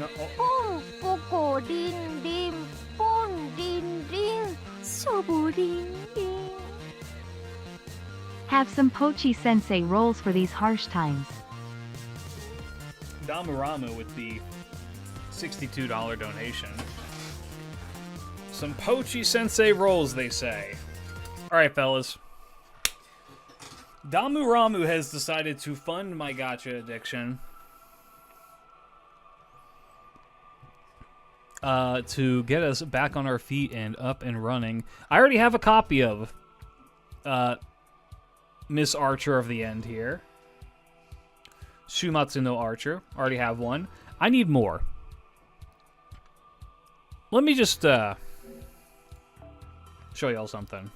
No. 뽕 꼬꼬 링링 뽕 링링 소보 링링. Have some Pochi Sensei rolls for these harsh times. Damuramu with the $62 donation. Some Pochi Sensei rolls, they say. Alright, fellas. Damuramu has decided to fund my gacha addiction. To get us back on our feet and up and running. I already have a copy of Miss Archer of the End here. Shumatsu no Archer. Already have one. I need more. Let me just show y'all something.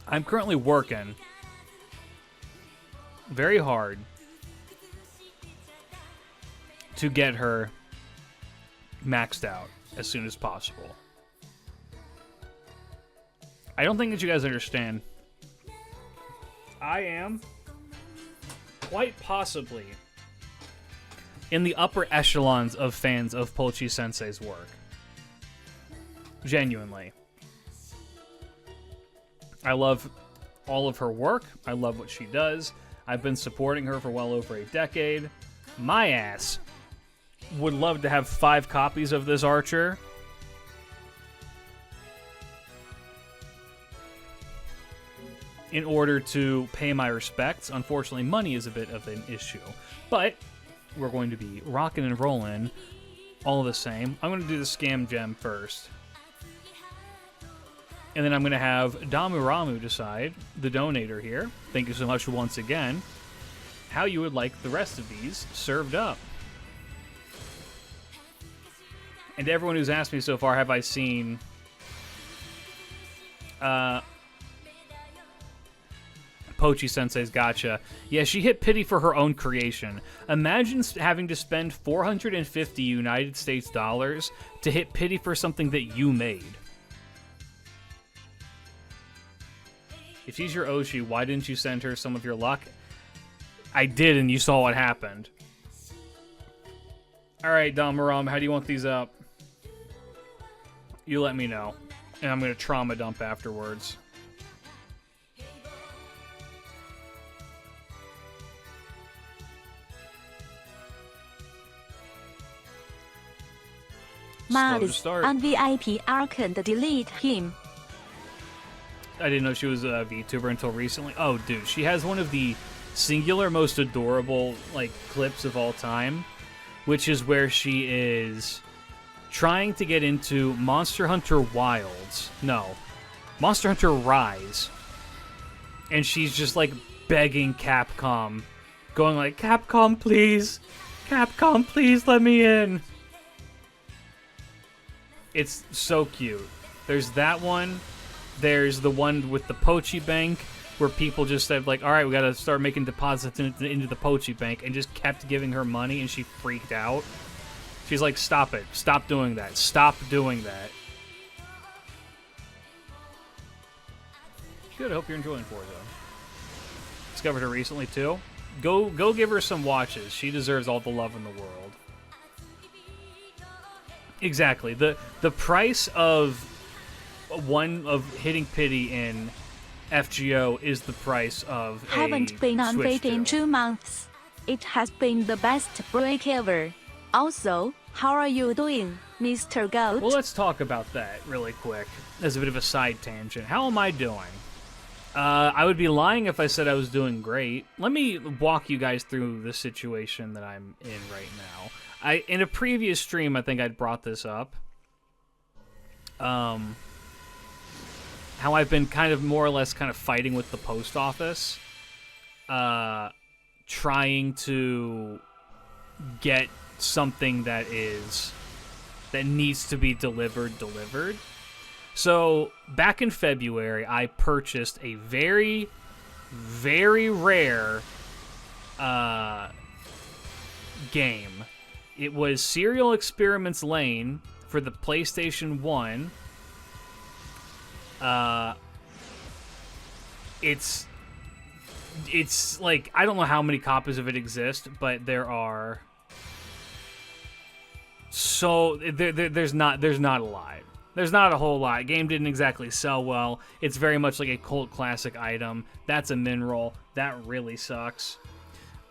I'm currently working very hard to get her maxed out as soon as possible. I don't think that you guys understand. I am quite possibly in the upper echelons of fans of Pochi Sensei's work. Genuinely. I love all of her work. I love what she does. I've been supporting her for well over a decade. My ass would love to have 5 copies of this Archer. In order to pay my respects. Unfortunately, money is a bit of an issue. But we're going to be rocking and rolling all the same. I'm going to do the scam gem first. And then I'm going to have Damuramu decide, the donator here, thank you so much once again, how you would like the rest of these served up. And to everyone who's asked me so far, have I seen Pochi Sensei's Gacha? Yeah, she hit pity for her own creation. Imagine having to spend 450 United States dollars to hit pity for something that you made. If she's your Oshi, why didn't you send her some of your luck? I did, and you saw what happened. Alright, Damaram, how do you want these up? You let me know. And I'm going to trauma dump afterwards. Mars on VIP Arcand, delete him. I didn't know she was a VTuber until recently. Oh, dude, she has one of the singular most adorable clips of all time, which is where she is trying to get into Monster Hunter Wilds. No, Monster Hunter Rise. And she's just begging Capcom, going like, Capcom, please let me in. It's so cute. There's that one. There's the one with the Pochi Bank, where people just said, all right, we gotta start making deposits into the Pochi Bank, and just kept giving her money, and she freaked out. She's like, stop it. Stop doing that. Stop doing that. Good, I hope you're enjoying Forza. Discovered her recently, too. Go give her some watches. She deserves all the love in the world. Exactly. The price of hitting pity in FGO is the price of Haven't been on Fate in 2 months. It has been the best break ever. Also, how are you doing, Mr. Goat? Well, let's talk about that really quick as a bit of a side tangent. How am I doing? I would be lying if I said I was doing great. Let me walk you guys through the situation that I'm in right now. In a previous stream, I think I'd brought this up. How I've been kind of more or less fighting with the post office, trying to get something that needs to be delivered. So back in February, I purchased a very, very rare game. It was Serial Experiments Lane for the PlayStation 1. It's like, I don't know how many copies of it exist, but there are there's not a lot. There's not a whole lot. Game didn't exactly sell well. It's very much like a cult classic item. That's a min roll. That really sucks.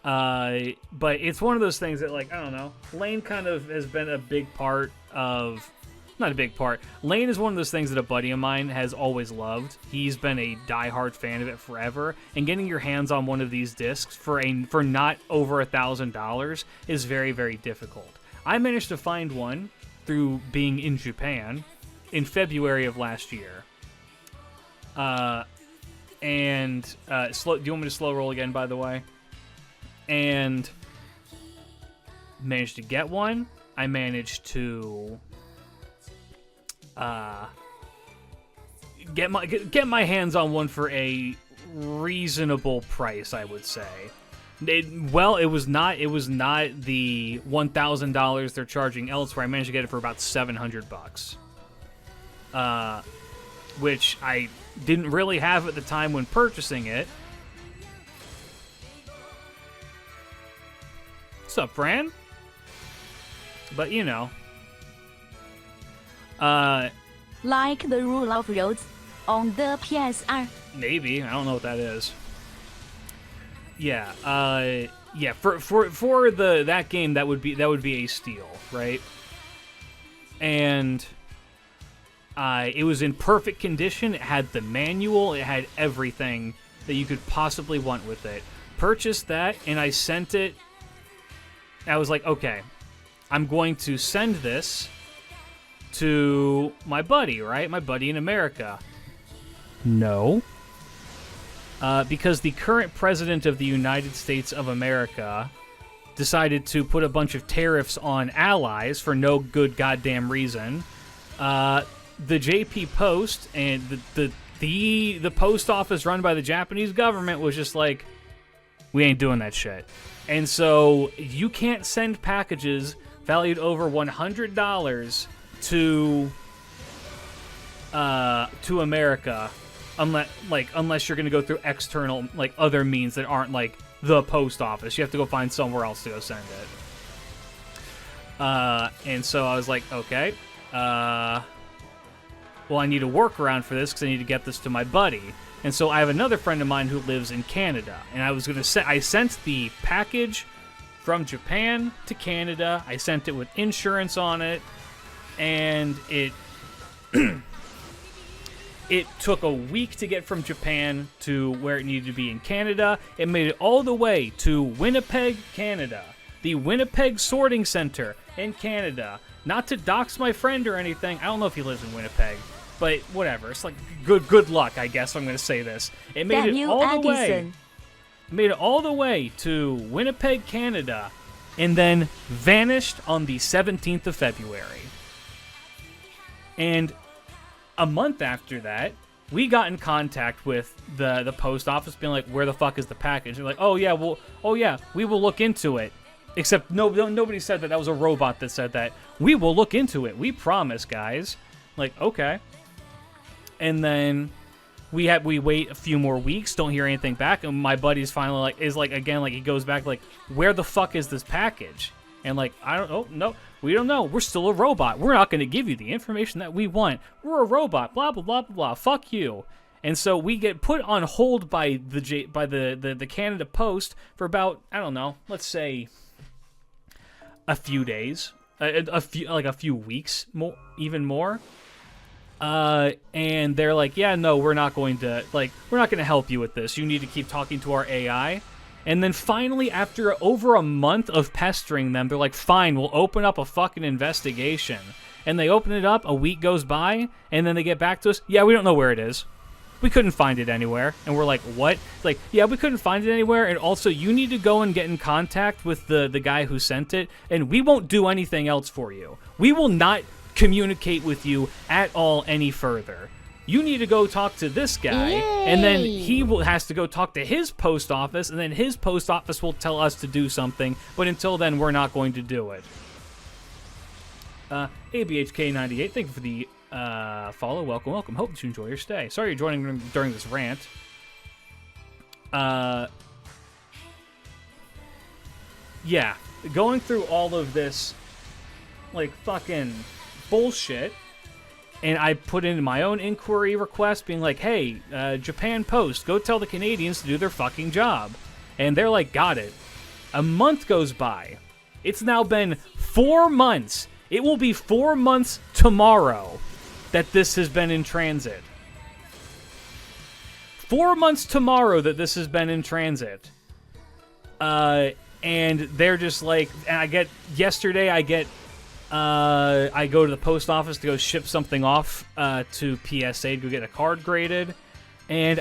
But it's one of those things that, like, I don't know. Lane kind of has been a big part of... Not a big part. Lane is one of those things that a buddy of mine has always loved. He's been a diehard fan of it forever. And getting your hands on one of these discs for not over $1,000 is very, very difficult. I managed to find one through being in Japan in February of last year. Do you want me to slow roll again, by the way? And managed to get one. I managed to get my hands on one for a reasonable price, I would say. It was not the $1,000 they're charging elsewhere. I managed to get it for about $700, which I didn't really have at the time when purchasing it. What's up, Fran? But you know, Like the rule of roads on the PSR. maybe, I don't know what that is. Yeah, for that game, that would be a steal, right? And it was in perfect condition. It had the manual. It had everything that you could possibly want with it. Purchased that, and I sent it. I was like, okay, I'm going to send this to my buddy, right? My buddy in America. No. Because the current president of the United States of America decided to put a bunch of tariffs on allies for no good goddamn reason. The JP Post and the post office run by the Japanese government was just like, we ain't doing that shit. And so you can't send packages valued over $100 to America unless you're going to go through external, like, other means that aren't like the post office. You have to go find somewhere else to go send it. And so I was like, okay, well, I need a workaround for this because I need to get this to my buddy. And so I have another friend of mine who lives in Canada, and I sent the package from Japan to Canada. I sent it with insurance on it, and it took a week to get from Japan to where it needed to be in Canada. It made it all the way to Winnipeg, Canada, the Winnipeg Sorting Center in Canada. Not to dox my friend or anything. I don't know if he lives in Winnipeg, but whatever. It's like good luck, I guess I'm going to say this. It made it all the way. Made it all the way to Winnipeg, Canada, and then vanished on the 17th of February. And a month after that, we got in contact with the post office, being like, "Where the fuck is the package?" They're like, "Oh yeah, we will look into it." Except nobody said that. That was a robot that said that. We will look into it. We promise, guys. Like, okay. And then we wait a few more weeks, don't hear anything back, and my buddy's finally he goes back like, "Where the fuck is this package?" And like, no, we don't know. We're still a robot. We're not going to give you the information that we want. We're a robot. Blah blah blah blah blah. Fuck you. And so we get put on hold by the Canada Post for about, I don't know, let's say a few days, a few weeks, more, even more. And they're like, "Yeah, no, we're not going to help you with this. You need to keep talking to our AI." And then finally, after over a month of pestering them, they're like, "Fine, we'll open up a fucking investigation." And they open it up, a week goes by, and then they get back to us, "Yeah, we don't know where it is." we couldn't find it anywhere. And we're like, what? Like, yeah, we couldn't find it anywhere. And also, you need to go and get in contact with the guy who sent it. And we won't do anything else for you. We will not communicate with you at all any further. You need to go talk to this guy, and then has to go talk to his post office, and then his post office will tell us to do something, but until then, we're not going to do it. ABHK98, thank you for the follow. Welcome, welcome. Hope that you enjoy your stay. Sorry you're joining during this rant. Yeah, going through all of this, like, fucking bullshit. And I put in my own inquiry request being like, hey, Japan Post, go tell the Canadians to do their fucking job. And they're like, got it. A month goes by. It's now been 4 months. It will be 4 months tomorrow that this has been in transit. 4 months tomorrow that this has been in transit. And they're just like, and I go to the post office to go ship something off to PSA to go get a card graded, and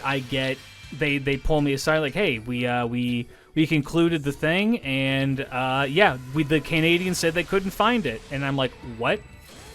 they pull me aside like, hey, we concluded the thing, and the Canadians said they couldn't find it, and I'm like, what?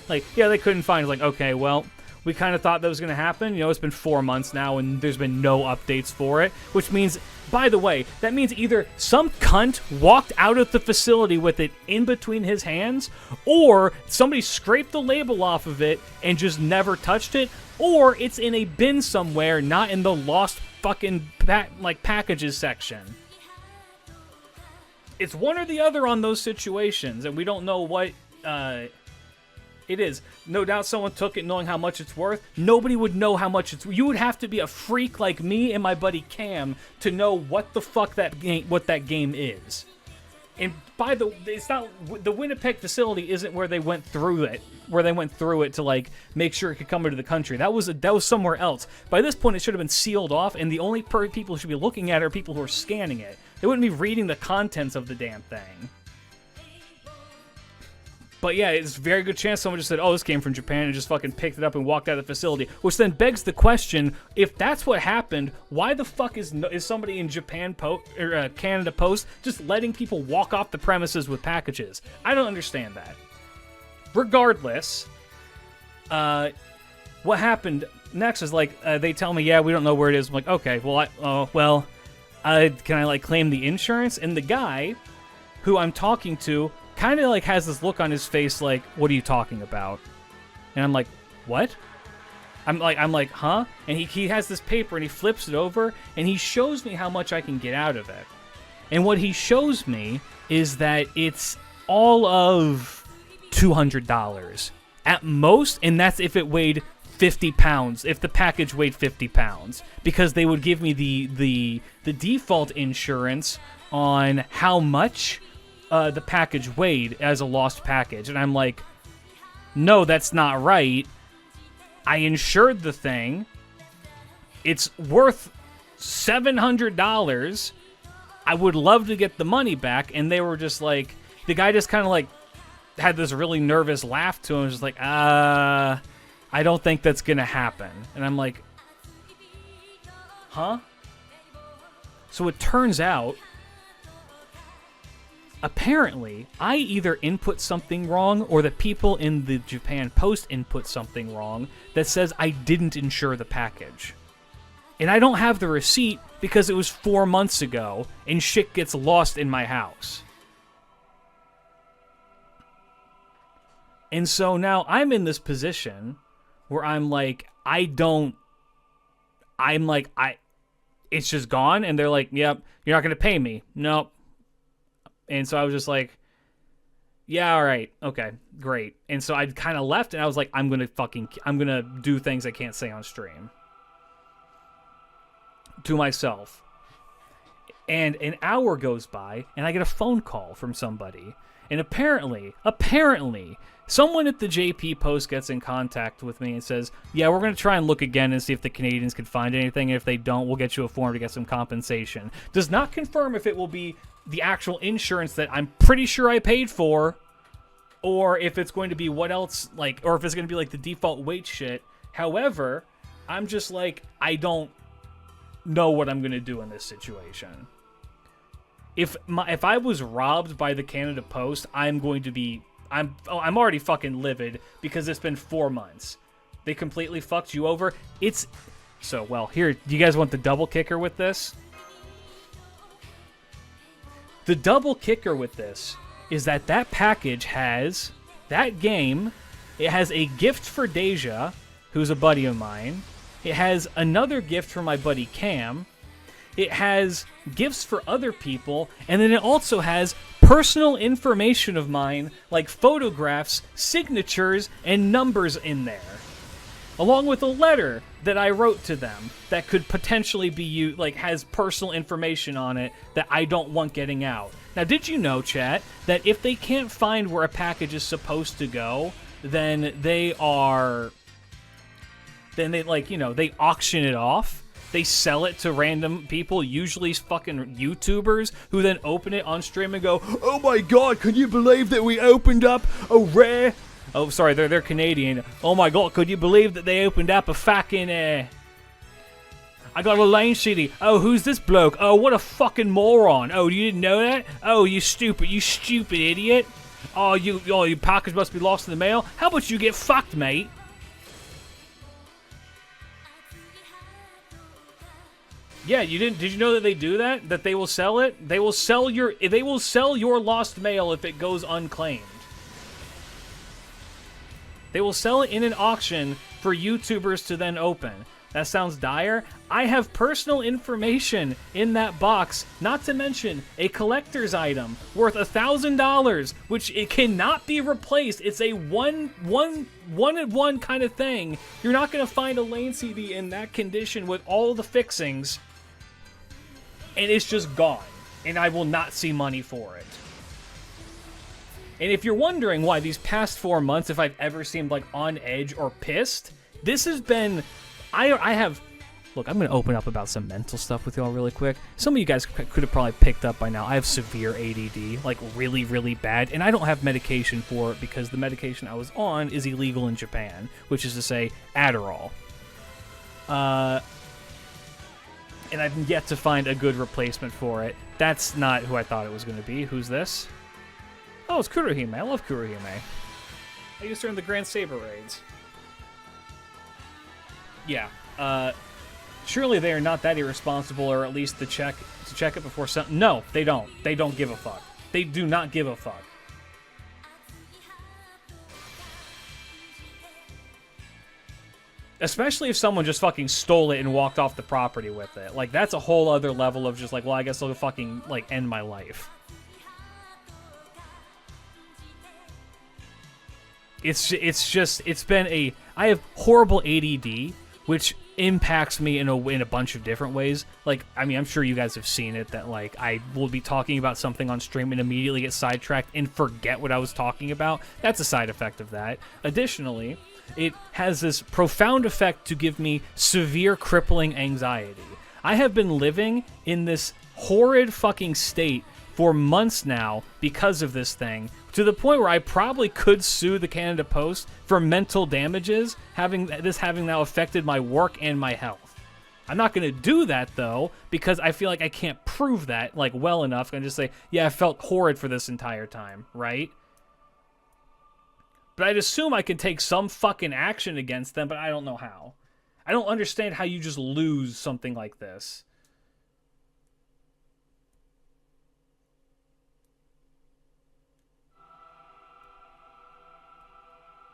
Like, yeah, they couldn't find it. Like, okay, well, we kind of thought that was going to happen. You know, it's been 4 months now, and there's been no updates for it, which means, by the way, that means either some cunt walked out of the facility with it in between his hands, or somebody scraped the label off of it and just never touched it, or it's in a bin somewhere, not in the lost fucking packages section. It's one or the other on those situations, and we don't know what it is. No doubt someone took it knowing how much it's worth. Nobody would know how much it's worth. You would have to be a freak like me and my buddy Cam to know what the fuck that game is. And it's not, the Winnipeg facility isn't where they went through it to like make sure it could come into the country. That was somewhere else. By this point, it should have been sealed off, and the only people who should be looking at it are people who are scanning it. They wouldn't be reading the contents of the damn thing. But yeah, it's a very good chance someone just said, oh, this came from Japan, and just fucking picked it up and walked out of the facility. Which then begs the question, if that's what happened, why the fuck is somebody in Canada Post just letting people walk off the premises with packages? I don't understand that. Regardless, what happened next is like, they tell me, yeah, we don't know where it is. I'm like, okay, well, can I like claim the insurance? And the guy who I'm talking to kind of like has this look on his face like, what are you talking about? And I'm like, what? I'm like, huh? And he has this paper and he flips it over and he shows me how much I can get out of it. And what he shows me is that it's all of $200 at most, and that's if it weighed 50 pounds, if the package weighed 50 pounds, because they would give me the default insurance on how much the package weighed as a lost package. And I'm like, no, that's not right. I insured the thing. It's worth $700. I would love to get the money back. And they were just like, the guy just kind of like had this really nervous laugh to him. Just like, I don't think that's going to happen. And I'm like, huh? So it turns out, apparently, I either input something wrong or the people in the Japan Post input something wrong that says I didn't insure the package. And I don't have the receipt because it was 4 months ago and shit gets lost in my house. And so now I'm in this position where I'm like, it's just gone. And they're like, yep, you're not going to pay me. Nope. And so I was just like, yeah, all right, okay, great. And so I kind of left, and I was like, I'm gonna do things I can't say on stream to myself. And an hour goes by, and I get a phone call from somebody. And apparently, someone at the JP Post gets in contact with me and says, yeah, we're going to try and look again and see if the Canadians can find anything. And if they don't, we'll get you a form to get some compensation. Does not confirm if it will be the actual insurance that I'm pretty sure I paid for, or if it's going to be what else, like, or if it's going to be like the default weight shit. However, I'm just like, I don't know what I'm gonna do in this situation. If I was robbed by the Canada Post, I'm already fucking livid because it's been 4 months. They completely fucked you over. Well, here, do you guys want the double kicker with this? The double kicker with this is that package has that game. It has a gift for Deja, who's a buddy of mine. It has another gift for my buddy Cam. It has gifts for other people, and then it also has personal information of mine, like photographs, signatures, and numbers in there. Along with a letter that I wrote to them that could potentially be used, like has personal information on it that I don't want getting out. Now, did you know, chat, that if they can't find where a package is supposed to go, then they auction it off? They sell it to random people, usually fucking YouTubers, who then open it on stream and go, "Oh my god, can you believe that we opened up a rare..." Oh, sorry, they're Canadian. "Oh my god, could you believe that they opened up a fucking, I got a Lane CD. Oh, who's this bloke? Oh, what a fucking moron. Oh, you didn't know that? Oh, you stupid idiot. Oh, your package must be lost in the mail. How about you get fucked, mate?" Yeah, you didn't. Did you know that they do that? That they will sell it? They will sell your lost mail if it goes unclaimed. They will sell it in an auction for YouTubers to then open. That sounds dire. I have personal information in that box, not to mention a collector's item worth $1,000, which it cannot be replaced. It's a one-and-one kind of thing. You're not going to find a Lane CD in that condition with all the fixings, and it's just gone, and I will not see money for it. And if you're wondering why these past 4 months, if I've ever seemed like on edge or pissed, this has been... Look, I'm going to open up about some mental stuff with y'all really quick. Some of you guys could have probably picked up by now. I have severe ADD, like really, really bad, and I don't have medication for it because the medication I was on is illegal in Japan, which is to say Adderall. And I've yet to find a good replacement for it. That's not who I thought it was going to be. Who's this? Oh, it's Kurohime. I love Kurohime. I used her in the Grand Saber raids. Yeah. Surely they are not that irresponsible, or at least to check it before something. No, they don't. They don't give a fuck. They do not give a fuck. Especially if someone just fucking stole it and walked off the property with it. Like, that's a whole other level of just like, well, I guess I'll fucking, like, end my life. I have horrible ADD, which impacts me in a bunch of different ways. Like, I mean, I'm sure you guys have seen it, that, like, I will be talking about something on stream and immediately get sidetracked and forget what I was talking about. That's a side effect of that. Additionally, it has this profound effect to give me severe crippling anxiety. I have been living in this horrid fucking state for months now because of this thing, to the point where I probably could sue the Canada Post for mental damages, having now affected my work and my health. I'm not going to do that, though, because I feel like I can't prove that, like, well enough. I'm just say, yeah, I felt horrid for this entire time, right? But I'd assume I could take some fucking action against them, but I don't know how. I don't understand how you just lose something like this.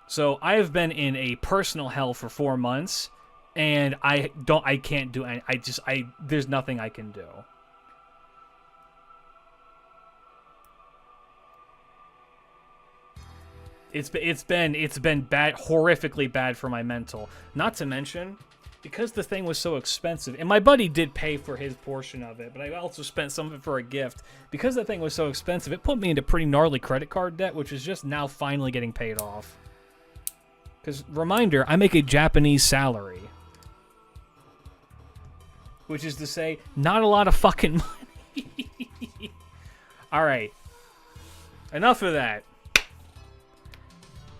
So I have been in a personal hell for 4 months, and I can't do any. There's nothing I can do. It's been bad, horrifically bad for my mental. Not to mention, because the thing was so expensive, and my buddy did pay for his portion of it, but I also spent some of it for a gift. Because the thing was so expensive, it put me into pretty gnarly credit card debt, which is just now finally getting paid off. Because, reminder, I make a Japanese salary. Which is to say, not a lot of fucking money. Alright. Enough of that.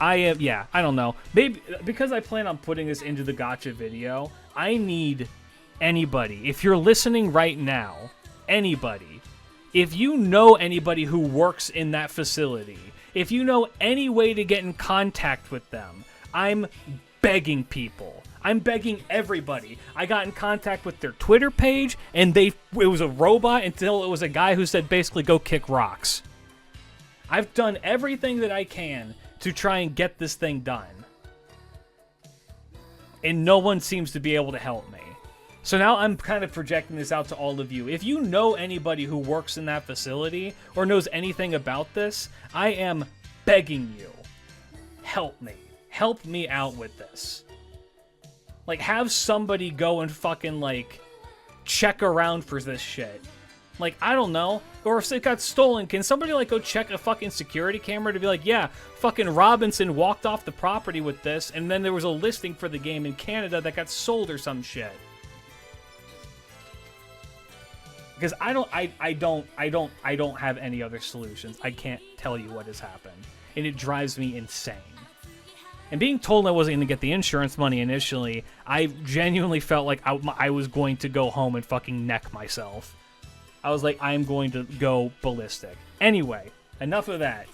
yeah, I don't know. Maybe because I plan on putting this into the Gacha video, I need anybody. If you're listening right now, anybody, if you know anybody who works in that facility, if you know any way to get in contact with them, I'm begging people. I'm begging everybody. I got in contact with their Twitter page, and it was a robot until it was a guy who said basically go kick rocks. I've done everything that I can to try and get this thing done. And no one seems to be able to help me. So now I'm kind of projecting this out to all of you. If you know anybody who works in that facility or knows anything about this, I am begging you, help me. Help me out with this. Like, have somebody go and fucking, like, check around for this shit. Like, I don't know. Or if it got stolen, can somebody, like, go check a fucking security camera to be like, yeah, fucking Robinson walked off the property with this, and then there was a listing for the game in Canada that got sold or some shit. Because I don't have any other solutions. I can't tell you what has happened. And it drives me insane. And being told I wasn't going to get the insurance money initially, I genuinely felt like I was going to go home and fucking neck myself. I was like, I'm going to go ballistic. Anyway, enough of that.